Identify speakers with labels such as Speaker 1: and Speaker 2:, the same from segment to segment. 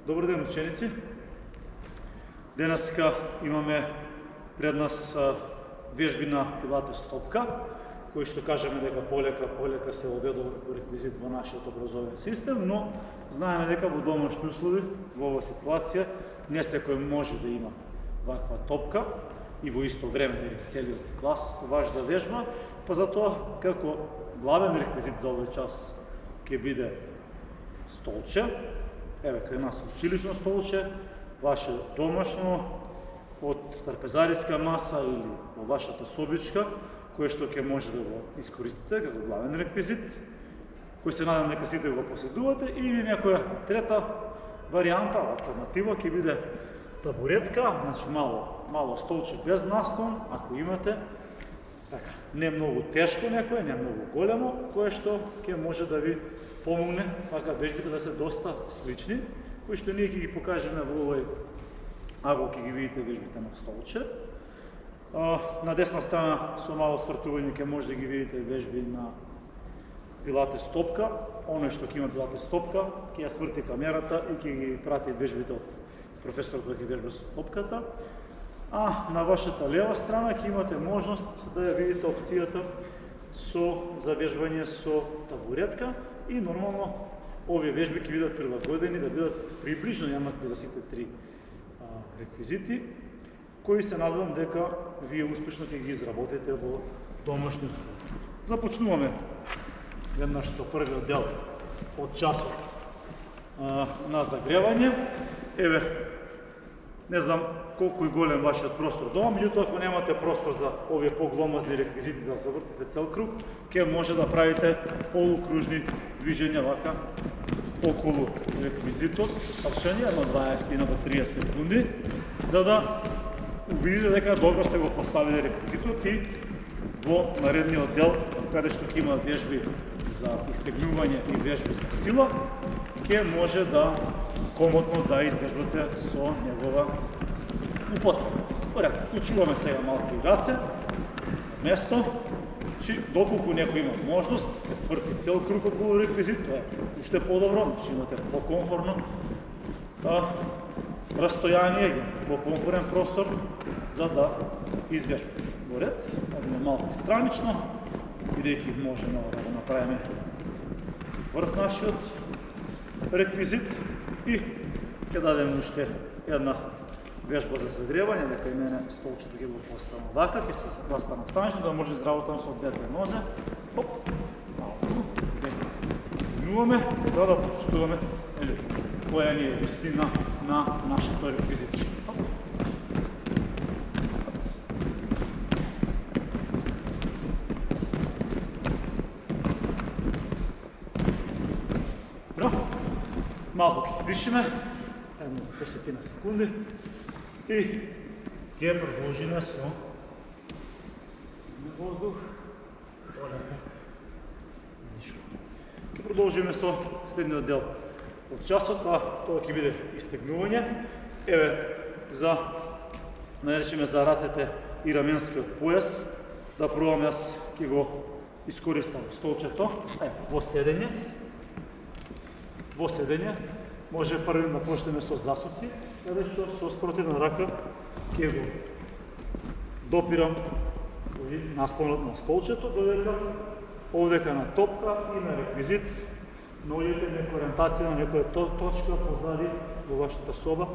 Speaker 1: Добар ден, ученици! Денеска имаме пред нас вежби на пилатес топка, кои што кажеме дека полека се оведува реквизит во нашиот образовен систем, но знаеме дека во домашни услови, во оваа ситуација, не секој може да има ваква топка и во исто време да целиот клас важда вежба, па затоа како главен реквизит за овој час ќе биде столче. Еве кај нас училишно столче, ваше домашно, од трапезариска маса или во вашата собичка, кое што ќе може да го искористите како главен реквизит, кој се надам дека сите го поседувате, или некоја трета варијанта, алтернатива ќе биде табуретка, значи мало столче без наслон, ако имате, така, не многу тешко некое, не многу големо, кое што ќе може да ви помогне така вежбите да се доста слични, кои што ние ќе ги покажеме во овој, ако ќе ги видите вежбите на столче. На десна страна со мало свртување ќе може да ги видите вежби на пилатес топка. Оној што ќе има пилатес топка, ќе ја сврти камерата и ќе ги прати вежбите од професорот кој ќе вежба со топката. А на вашата лева страна ќе имате можност да ја видите опцијата за вежбање со табуретка и нормално овие вежби ќе бидат прилагодени да бидат приближно еднакви за сите три реквизити, кои се надевам дека вие успешно ќе ги изработите во домашни услови. Започнуваме веднаш со првиот дел од часот на загревање. Еве, не знам колку е голем вашиот простор дома, меѓутоа ако немате простор за овие погломазни реквизити да завртите цел круг, ќе може да правите полукружни движења вака околу реквизитот, трчање на 20 до 30 секунди, за да увидите дека добро сте го поставили реквизитот и во наредниот дел, каде што ќе има вежби за истегнување и вежби за сила, ќе може да комотно да извежбате со негова употреба. Поред, вклучуваме сега малку и раце, место, доколку некој има можност да сврти цел круг околу реквизит, тоа е уште по-добро, значи имате по-комфорно растојание, по-комфорен простор за да извежбате. Во ред, одиме малку странично, бидејќи можеме да го направиме врз нашиот реквизит и ќе дадеме уште една вежба за загревање, дека и мене столчето ќе го поставам вака, ќе се заставам станично, да може изработам со двете нозе. Оп, малку, гнуваме, за да почувствуваме која ни е висина на нашето реквизитче. Малко ќе издишиме, едно 10 секунди и ќе продолжиме со воздух, полека издишуваме. Ќе продолжиме со следниот дел од часот, а тоа ќе биде истегнување. Еве, наречеме за рацете и раменскиот појас, да пробам јас ќе го искористам столчето, во седење. Во седење може први да почнеме со засуци, каде што со спротивна рака ќе го допирам наслонот на столчето, додека овдека на топка и на реквизит наоѓате некоја ориентација на некоја точка позади во вашата соба,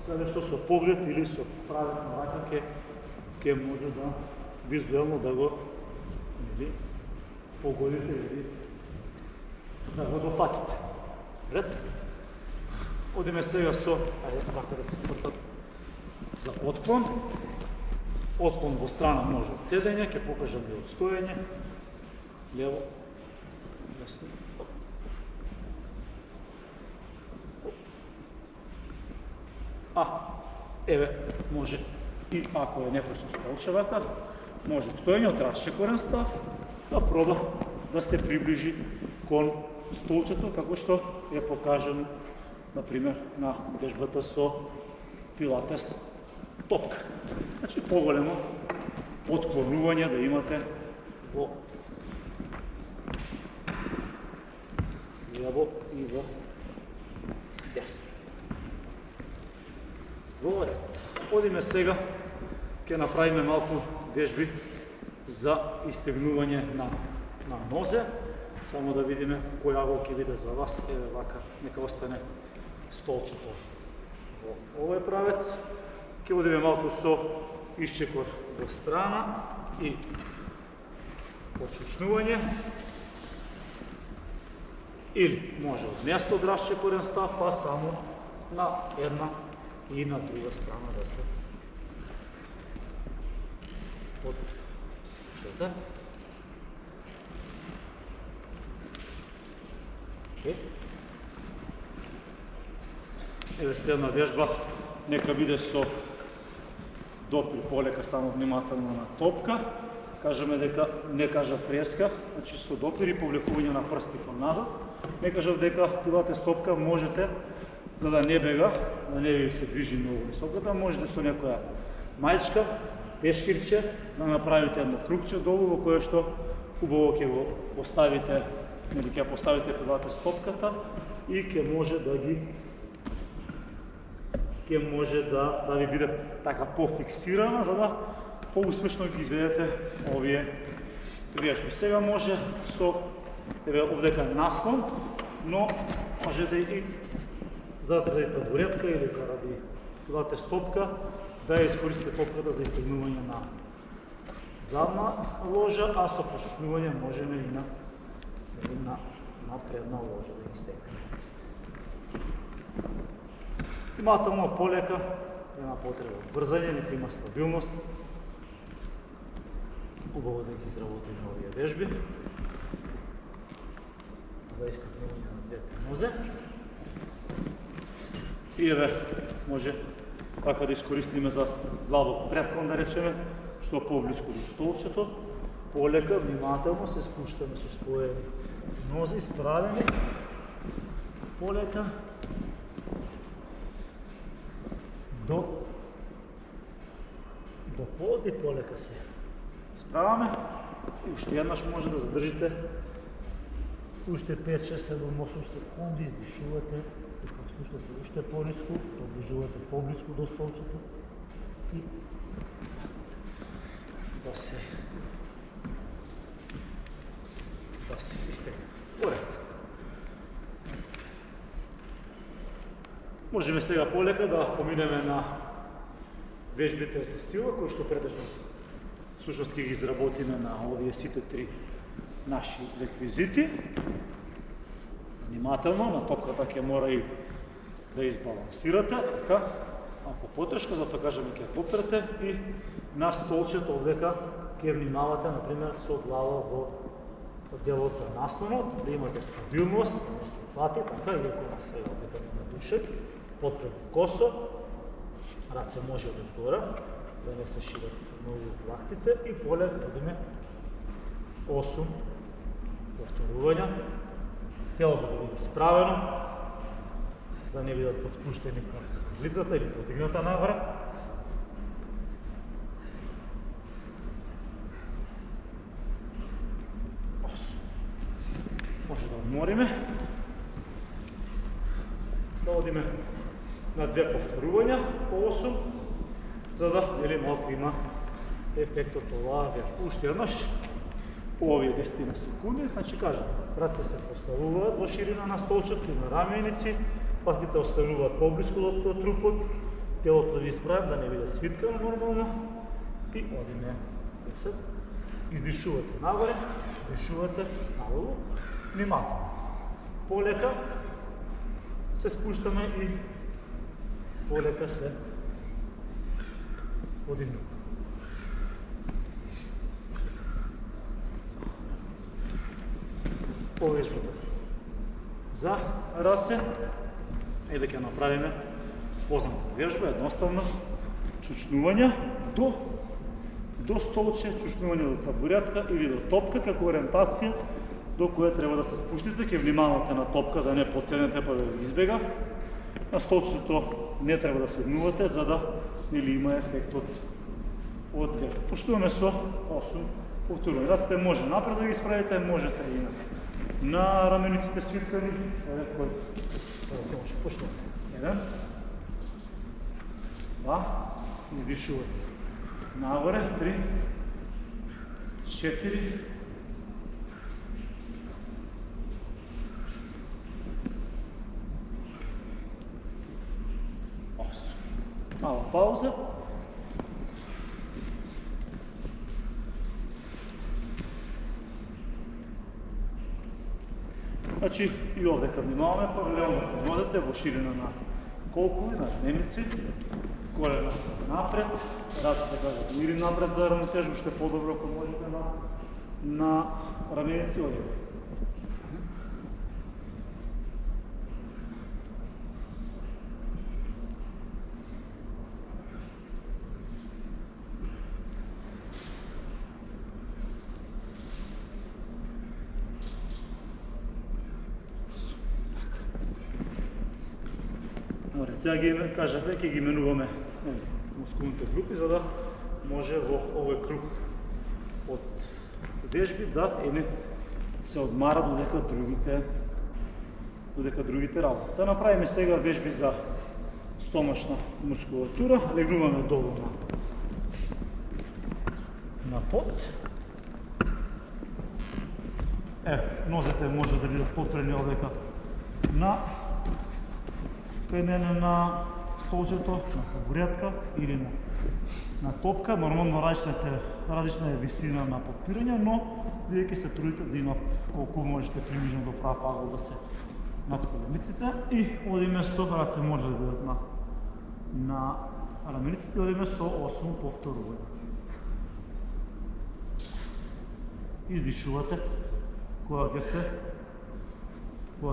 Speaker 1: каде што со поглед или со правец на рака ќе може да визуелно да го погодите или да го дофатите. Ред. Одиме сега со, вака да се свртат за отклон. Отклон во страна може од седење, ќе покажам и од стоење. Лево, десно. Еве, може и ако е некој со столче вака, може од стоење, од расчекорен став, да проба да се приближи кон столчето, како што е покажано, например, на вежбата со пилатес топка. Значи, поголемо отклонување да имате во лево и во десно. Во ред. Одиме сега, ќе направиме малку вежби за истегнување на нозе. Само да видиме кој агол ќе биде за вас. Еве вака, нека остане столчето во овој правец. Ќе одиме малку со исчекор во страна и почучнување. Или може од место од расчекорен став, па само на една и на друга страна да се спуштате. Еве следна вежба, нека биде со допир полека, само внимателно на топка. Кажеме дека не кажа преска, значи со допир и повлекување на прсти кон назад. Не кажав дека пилатес топка можете, за да не бега, да не ви се движи многу високата, можете со некоја мајчка, пешкирче, да направите едно кругче долу во кое што убаво ќе го поставите, или ќе поставите пилатес топката и ќе може да ви биде така пофиксирана, за да поуспешно ги изведете овие вежби. Сега може со овдека наслон, но можете и заради табуретка или заради пилатес топка да ја искористите топката за истегнување на задна ложа, а со почучнување можеме и на предна ложа да ги стегнеме. Внимателно, полека, нема потреба брзање, нека има стабилност. Убаво да ги изработиме овие вежби за истегнување на двете нозе. И еве, може така да искористиме за длабок предклон, да речеме, што поблиску до столчето. Полека, внимателно се спуштаме со споени нози, справени. Полека до под и полека се справаме. И уште еднаш може да задржите уште 5, 6, 7, 8 секунди, издишувате, се спуштате уште пониску, доближувате поблиску до столчето и да се истегне. Поред. Можеме сега полека да поминеме на вежбите за сила, кои што претежно всушност ќе ги изработиме на овие сите три наши реквизити. Внимателно, на топката ќе мора и да избалансирате, така, малку потешко, затоа кажеме ќе поперете и на столчето овдека ќе внимавате, например, со глава во делот за наслонот, да имате стабилност, да не се пати, така, иако на сега овдека нема душек, подпред косо, раце може од згора, да не се шират многу лактите и полека одиме 8 повторувања, телото да биде справено, да не бидат подпуштени кон лицата или подигната нагоре. Може да одмориме, да одиме на 2 повторувања по 8, за да малку има ефектот оваа вежба. Уште еднаш, по овие 10 секунди, значи кажем, рацете се поставуваат во ширина на столчето и на раменици, патите остануваат поблиску до трупот, телото ви исправим да не биде свиткано нормално и одиме 10. Издишувате нагоре, издишувате надолу, внимателно. Полека се спуштаме и полека се подигнуваме. Повежбата за раце, еве ќе направиме позната вежба, едноставно чучнување до столче, чучнување до табуретка или до топка како ориентација до која треба да се спуштите. Ќе внимавате на топка да не подседнете па да ви избега. На столчето не треба да седнувате за да има ефектот од вежба. Почнуваме со 8 повторувања. Рацете може напред да ги исправите, можете и на рамениците свиткани. Еве кој може почнуваме. 1, 2, издишувате. Нагоре, 3, 4, 8. Мала пауза. Значи и овдека внимаваме, паралелно да се возите во ширина на колкови, на дневници, колена напред, раците кажат или напред за равнотежно, ще е по-добро ако можете на раменици одеме. Сега ги кажат, ќе ги именуваме мускулните групи, за да може во овој круг од вежби да се одмарат додека другите работи. Да направиме сега вежби за стомашна мускулатура, легнуваме долу на под. Нозете може да бидат потрени овдека кај мене на столчето, на табуретка или на топка. Нормално различна е висина на подпирање, но вие ќе се трудите да има колку можете приближно до прав агол да се над колениците и одиме со раце може да бидат на рамениците, одиме со 8 повторувања. Издишувате кога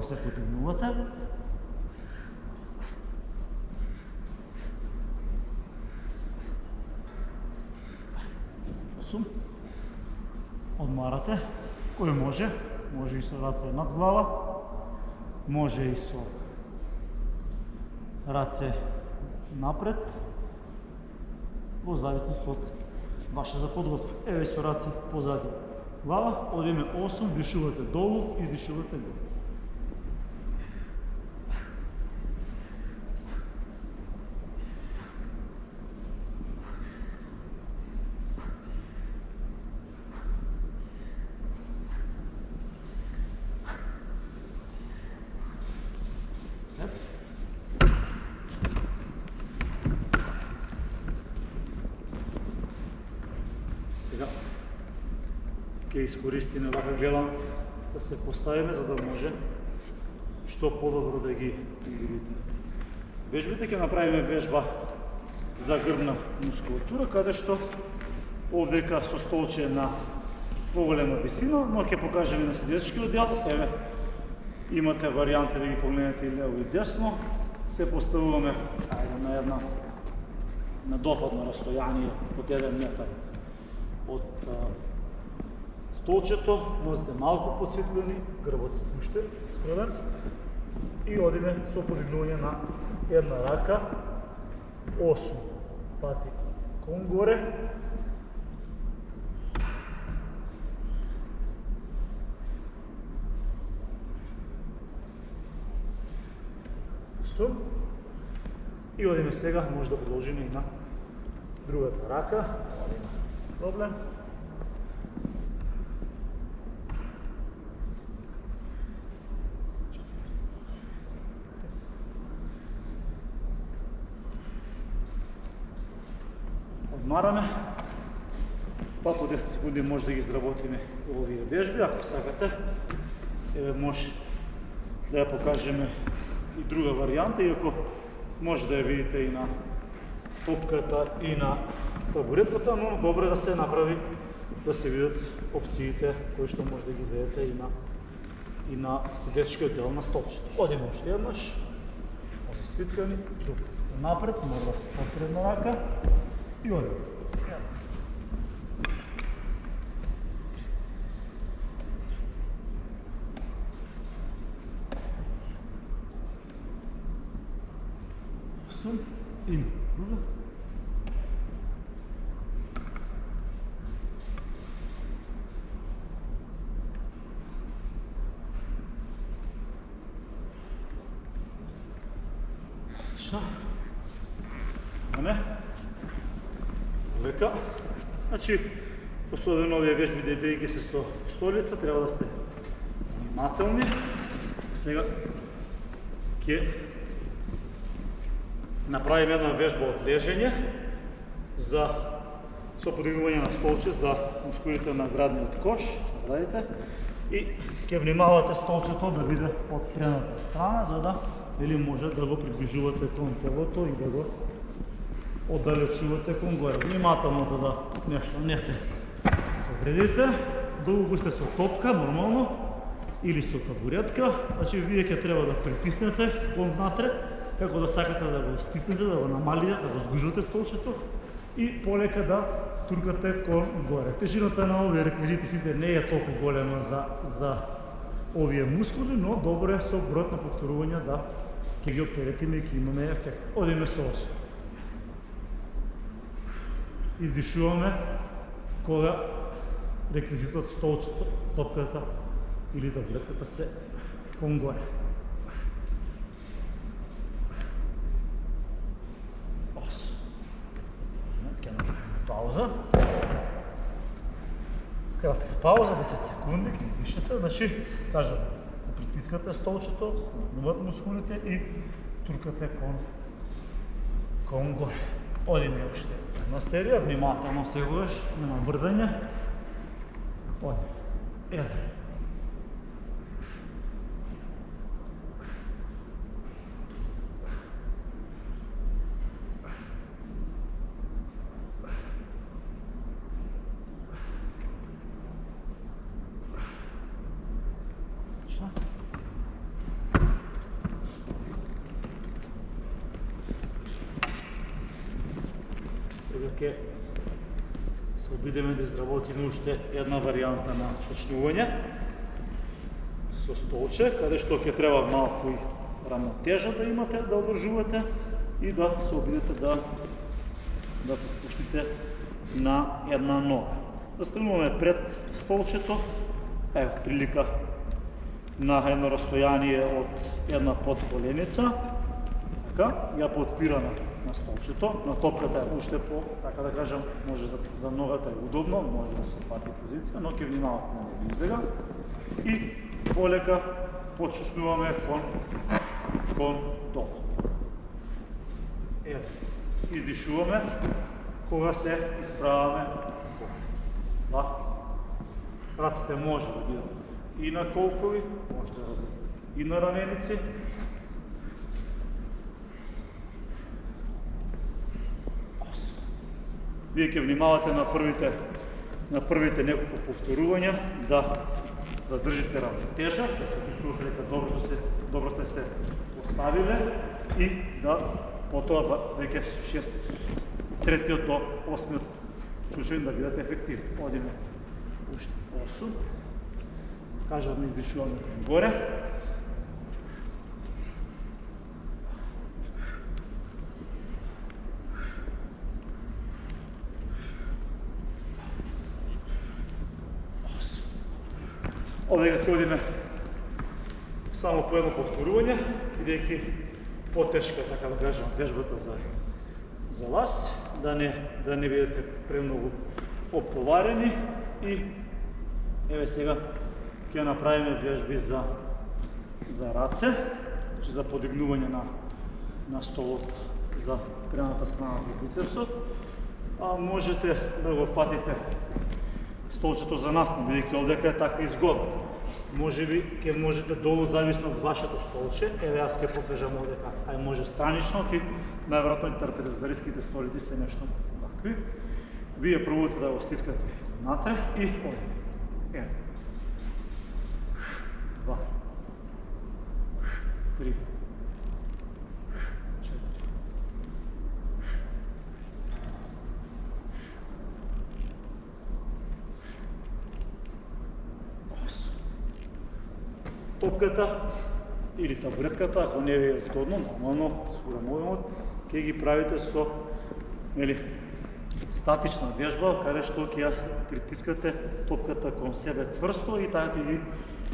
Speaker 1: се потегнувате. Одмарате, кој може и со раце над глава, може и со раце напред, во зависност од вашата подготовка. Еве со раце позади глава, одиме 8, дишувате долу, издишувате долу. Ќе искористиме, вака гледам, да се поставиме, за да може што подобро да ги видите. Вежбите ќе направиме вежба за грбна мускулатура, каде што овдека со столче на поголема висина, но ќе покажеме на седечкиот дел. Еве, имате варијанти да ги погледнете и лево и десно. Се поставуваме на дофатно растојание од 1 метар од столчето, нозите малку подсветлени, грбот се пуштен, спремен и одиме со подигнување на една рака, 8 пати кон горе. И одиме сега, може да продолжиме и на другата рака, проблем. Одмараме, па по 10 секунди може да ги изработиме овие вежби, ако сакате. Еве може да ја покажеме и друга варијанта, иако може да ја видите и на топката и на табуретката, но добре да се направи, да се видат опциите кои што може да ги изведете и на седечкиот дел на столчето. Одиме уште еднаш, може свиткани, тук напред, може да се потребна рака и одиме. И друга. Отлично. Не? Лека. Значи, особено овие вежби дебејќи се со столица, треба да сте внимателни. Сега ќе направиме една вежба од лежење со подигнување на столче за мускулите на градниот кош. Гледате. И ќе внимавате столчето да биде од предната страна, за да или може да го приближувате кон телото и да го оддалечувате кон горе. Внимателно, за да нешто не се повредите. Долго сте со топка, нормално, или со табуретка. Значи, вие ќе треба да притиснете кон внатре, како да сакате да го стиснете, да го намалите, да го сгужвате столчето и полека да туркате кон горе. Тежината на овие реквизити сите не е толку голема за овие мускули, но добро е со бројот на повторувања да ќе ги оптеретиме и ќе имаме ефект. Одиме со ос. Издишуваме кога реквизитот, столчето, топката или табуретката се кон горе. Ос. Ќе направиме пауза. Кратка пауза, 10 секунди, ќе издишате. Значи, кажам, притискате столчето, снемат мускулите и туркате кон горе. Одиме уште една серија, внимателно сегаш, нема брзање. Одиме. Еден. Сега ќе се обидеме да изработиме уште една варијанта на чочнување со столче, каде што ќе треба малку и рамнотежа да имате, да одржувате и да се обидете да се спуштите на една нога. Застануваме пред столчето, ево прилика на едно растојание од една подколеница, така, ја подпираме на столчето, на топката е уште по, така да кажам, може за ногата е удобно, може да се фати позиција, но ќе внимавате да не избега и полека почушнуваме кон долу. Ето, издишуваме кога се исправаме. Да. Раците може да бидат и на колкови, може да бидат и на раменици. Вие ќе внимавате на првите неколку повторувања да задржите равнотежа, да почувствувате дека добро сте се поставиле и да потоа веќе 3-тиот до 8-тиот чучен да бидат ефективни. Одиме уште 8. Кажам, издишуваме горе. Овде ќе одиме само по едно повторување, бидејќи потешка, така да кажам, вежбата за вас, да не бидете премногу оптоварени и еве сега ќе направиме вежби за раце, значи за подигнување на столот за предната страна за бицепсот. Можете да го фатите столчето за настан, бидејќи овдека е така изгодно. Можеби ќе можете долу, зависно од вашето столче. Еве јас ќе покажам овдека, може странично, ти најверојатно и трапезариските столици се нешто такви. Вие пробувате да го стискате натре и одиме. Еден, 2, 3, 4. Топката или табуретката, ако не ви е згодно, нормално, според мојот, ќе ги правите со статична вежба, каде што ќе ја притискате топката кон себе цврсто и така ќе ги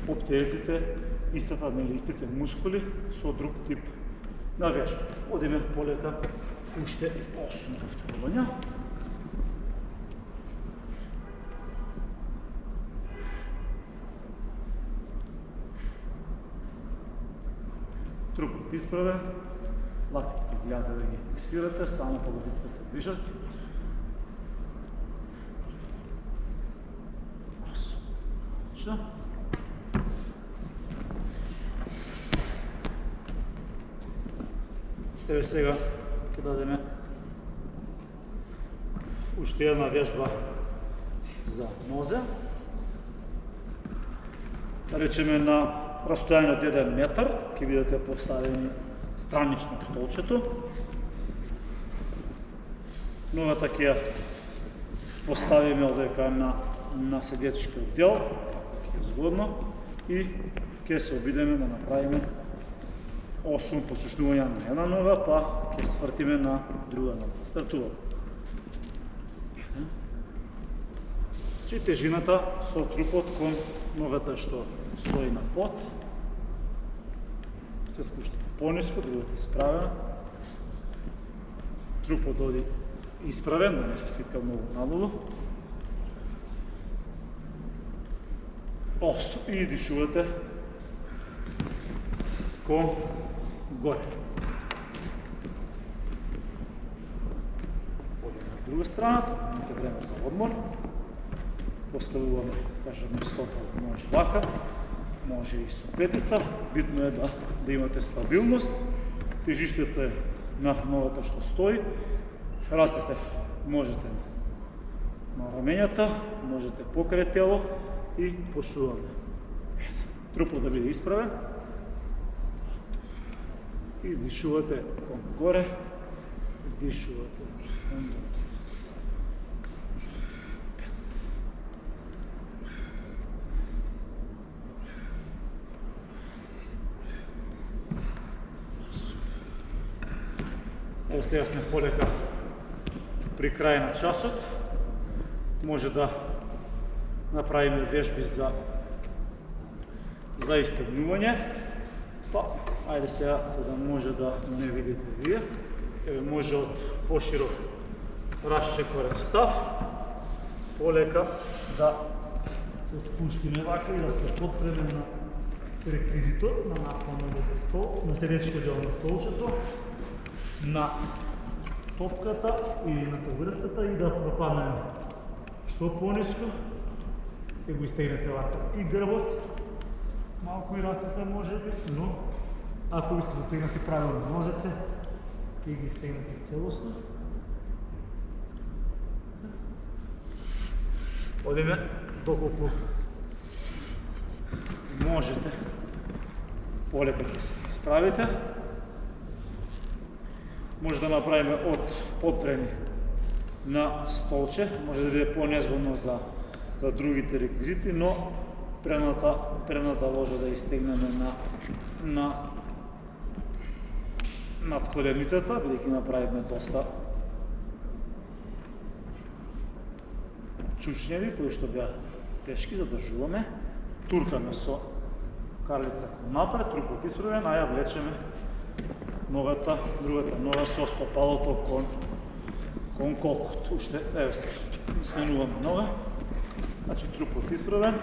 Speaker 1: оптеретите истите мускули со друг тип на вежба. Одиме полека уште 8 повторувања. Трупот исправен, лактите ги гледате да ги фиксирате, само половиците се движат. Отлично. Еве сега ќе дадеме уште една вежба за нозе. Да речеме на растојање од 1 метар ќе бидете поставени странично столчето. Ногата ќе ја поставиме одека на седечкиот дел, ќе е згодно, и ќе се обидеме да направиме 8 почушнувања на една нога, па ќе свртиме на друга нога. Стартуваме. Значи тежината со трупот кон ногата што стои на под, се спуштате пониско, да бидете исправена. Трупот оди исправен, да не се свитка многу надолу. И издишувате кон горе. Одиме на друга страна, имате време за одмор. Поставуваме, кажеме, стопа, може вака, може и со петица. Битно е да имате стабилност. Тежиштето е на ногата што стои. Рацете можете на рамењата, можете покрај тело и почнуваме. Трупот да биде исправен. Издишувате кон горе, вдишувате кон долу. Ево сега сме полека при крај на часот. Може да направиме вежби за истегнување. Па, ајде сега, за да може да не видите вие. Еве може од поширок расчекорен став, полека да се спуштиме вака и да се подпреме на реквизитот, на наставниот стол, на седечкиот дел на столчето, на топката или на табуретката и да пропаднеме што пониско. Ќе го истегнете вака и грбот, малку и рацете може би, но ако ви се затегнати правилно нозете, ќе ги истегнете целосно. Одиме доколку можете, полека ќе се исправите. Може да направиме од потрени на столче, може да биде по-незгодно за другите реквизити, но предната ложа да истегнеме над коленицата, бидејќи направиме доста чучњеви кои што беа тешки, задржуваме, туркаме со карлица кон напред, трупот исправен, а ја влечеме ногата, другата нога со стопалото кон колкот. Уште, еве се, сменуваме нога. Значи трупот исправен,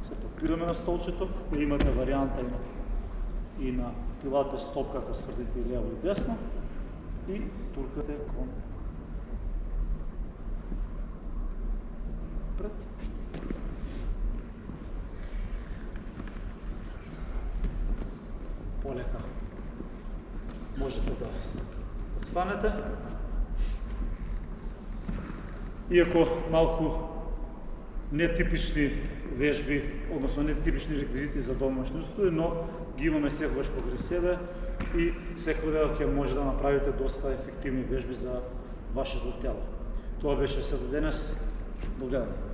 Speaker 1: се подпираме на столчето, кој имате варијанта и на пилатес топ како свртите и лево и десно и туркате кон пред. Полека можете да подстанете. Иако малку нетипични вежби, односно нетипични реквизити за домашни услови, но ги имаме секогаш покрај себе и секогаш ќе може да направите доста ефективни вежби за вашето тело. Тоа беше се за денес. До гледање.